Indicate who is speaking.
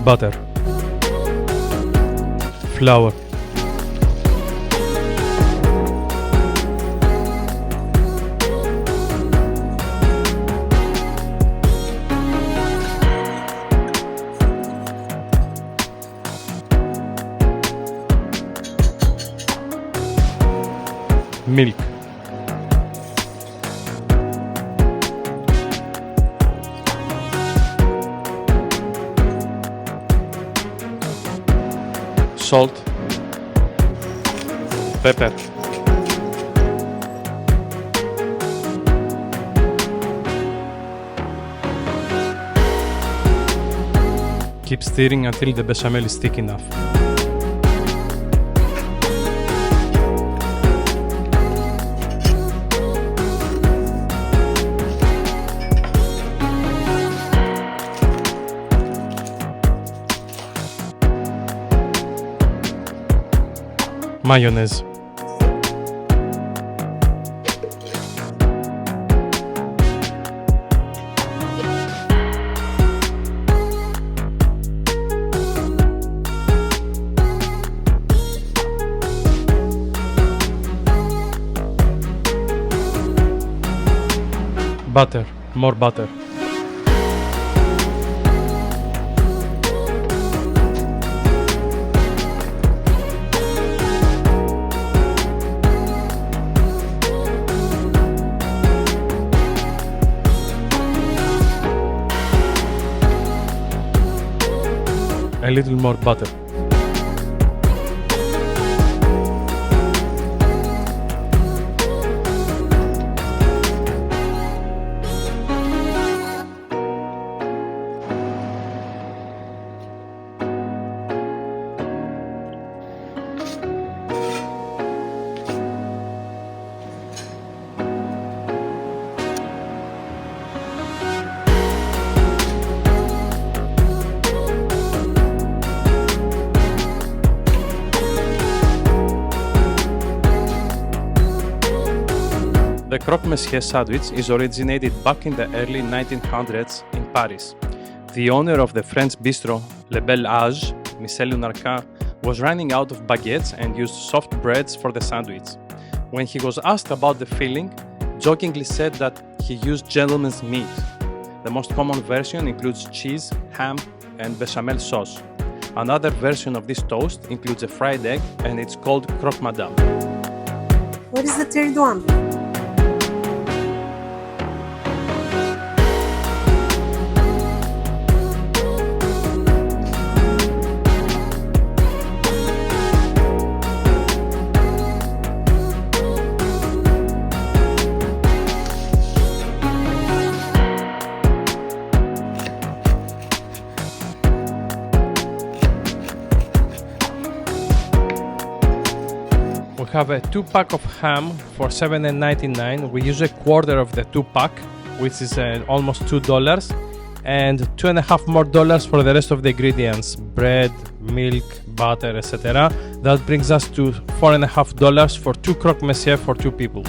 Speaker 1: butter, flour, milk, salt, pepper, keep stirring until the bechamel is thick enough. Mayonnaise, butter, more butter, a little more butter, The Croque Monsieur sandwich is originated back in the early 1900s in Paris. The owner of the French bistro Le Bel Age, Michel Lunarquin, was running out of baguettes and used soft breads for the sandwich. When he was asked about the filling, jokingly said that he used gentleman's meat. The most common version includes cheese, ham, and bechamel sauce. Another version of this toast includes a fried egg and it's called croque madame.
Speaker 2: What is the third one?
Speaker 1: We have a 2-pack of ham for $7.99. We use a quarter of the 2-pack, which is almost $2, and $2.50 more for the rest of the ingredients: bread, milk, butter, etc. That brings us to $4.50 for 2 croque monsieur for 2 people.